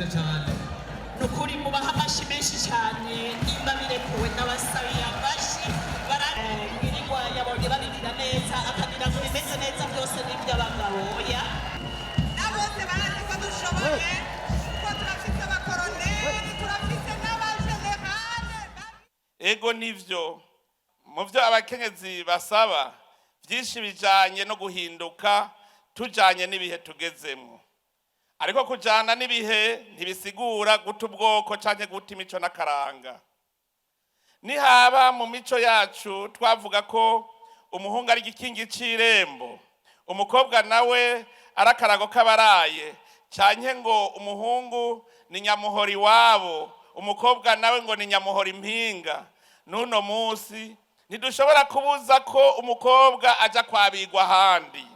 cyane nukuri mubaha amashi menshi cyane imba birekuwe n'abasabiye amashi baragirirwa yabonye babigira neza akagira ngo bimeze neza byose n'iby'abagabo ya nabose barazi ko dushoboye ko turafite abakoroneli turafite n'abajenerale ego nivyo mu byo abakenyezi basaba byinshi bijanye no guhinduka tujanye n'ibihe tugezemo. Ariko kujana n'ibihe ntibisigura guta ubwoko canke guta imico n'akaranga. Nihaba mu mico yacu twavuga ko umuhungu ari igikingi c'irembo, umukobwa nawe arakarago kabaraye, canke ngo umuhungu ni nyamuhora iwabo, umukobwa nawe ngo ni nyamuhora impinga. Nuno musi ntidushobora kubuza ko umukobwa aja kwabigwa ahandi.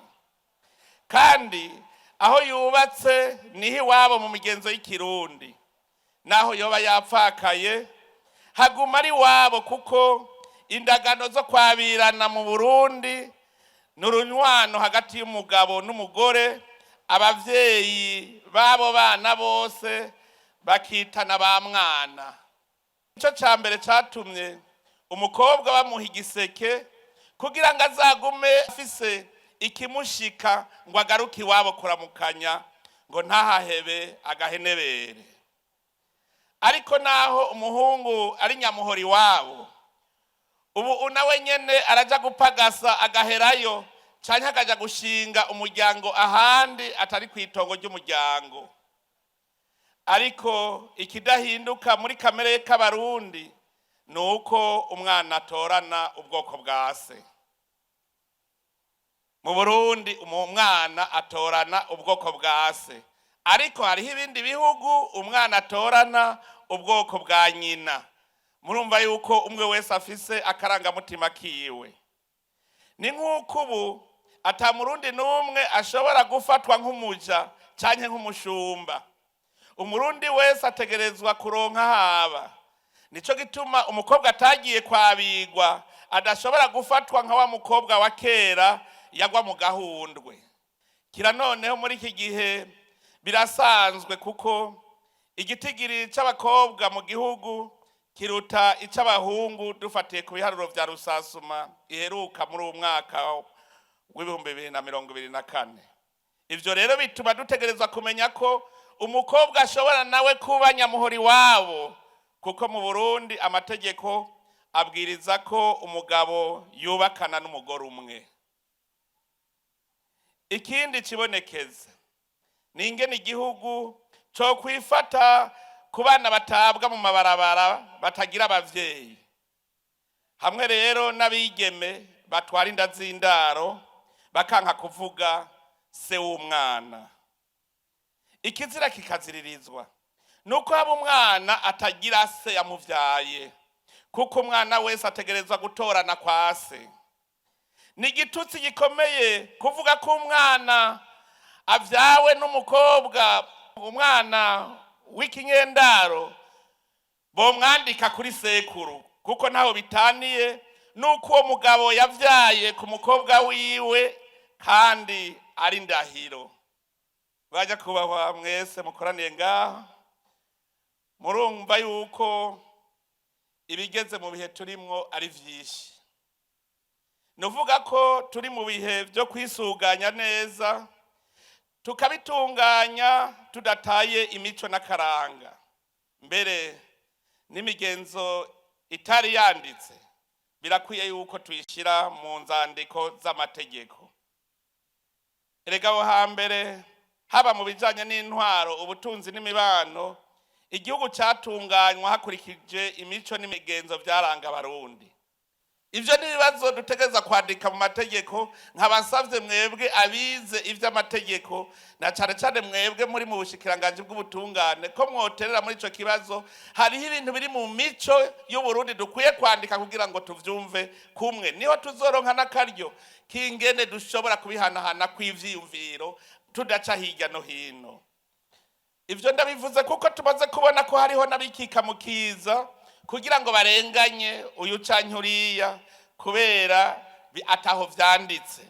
Kandi aho yubatse niho iwabo mu migenzo y'ikirundi. Naho yoba yapfakaye haguma ari iwabo kuko indagano zo kwabirana mu Burundi n'urunywano hagati y'umugabo n'umugore, abavyeyi babo bana bose bakitana ba mwana. Ico cambere catumye umukobwa bamuha igiseke kugira ngo azagume afise ikimushika ngo agaruke iwabo kuramukanya ngo ntahahebe agahenebere. Ariko naho umuhungu ari nyamuhora iwabo, ubu nawe nyene araja gupagasa agaherayo canke akaja gushinga umuryango ahandi atari kwitongo ry'umuryango. Ariko ikidahinduka muri kamere y'Abarundi nuko umwana atorana ubwoko bwa se. Mu Burundi umwana atorana ubwoko bwa se, ariko hariho ibindi bihugu umwana atorana ubwoko bwa nyina. Murumva yuko umwe wese afise akarangamutima kiwe. Ni nk'uko ubu ata Murundi n'umwe ashobora gufatwa nk'umuja canke nk'umushumba. Umurundi wese ategerezwa kuronka haba. Nico gituma umukobwa atagiye kwabigwa adashobora gufatwa nka wa mukobwa wa kera yagwa mu gahundwe. Kira noneho muri iki gihe birasanzwe kuko igitigiri c'abakobwa mu gihugu kiruta ic'abahungu dufatiye ku biharuro vya rusasuma iheruka muri uyu mwaka w'2024. Ivyo rero bituma dutegerezwa kumenya ko umukobwa ashobora nawe kuba nyamuhora iwabo, kuko mu Burundi amategeko abwiriza ko umugabo yubakana n'umugore umwe. Ikindi kibonekeza ni ingene igihugu cyo kwifata ku bana batabwa mu mabarabara batagira abavyeyi. Hamwe rero n'abigeme batwara inda z'indaro bakanka kuvuga se w'umwana. Ikizira kikaziririzwa nuko haba umwana atagira se yamuvyaye, kuko umwana wese ategerezwa gutorana kwa se. Ni igitutsi gikomeye kuvuga ko umwana avyawe n'umukobwa, umwana w'ikinyendaro bomwandika kuri sekuru, kuko ntaho bitaniye nuko uwo mugabo yavyaye ku mukobwa wiwe kandi ari ndahiro. Baja kubahwa mwese mukoraniye ngaha, murumva yuko ibigeze mu bihe turimwo ari vyinshi. Nuvuga ko turi mu bihe byo kwisuganya neza, tukabitunganya tudataye imico n'akaranga. Mbere n'imigenzo itari yanditse birakwiye yuko tuyishira mu nzandiko z'amategeko. Erega aho hambere haba mu bijanye n'intwaro, ubutunzi n'imibano, igihugu catunganywa hakurikije imico n'imigenzo vyaranga Abarundi. Ivyo nibibazo dutegeza kwandika mu mategeko, nkabasavye mwebwe abize ivy'amategeko na cane cane mwebwe muri mu bushikiranganje bw'ubutungane ko mwoterera muri ico kibazo. Hariho ibintu biri mu mico y'u Burundi dukwiye kwandika kugira ngo tuvyumve kumwe, niho tuzoronka n'akaryo kingene dushobora kubihanahana kw'ivyiyumviro tudaca hirya no hino. Ivyo ndabivuze kuko tumaze kubona ko hariho n'abikika mu kiza kugira ngo barenganye uyu canke uriya kubera ataho vyanditse.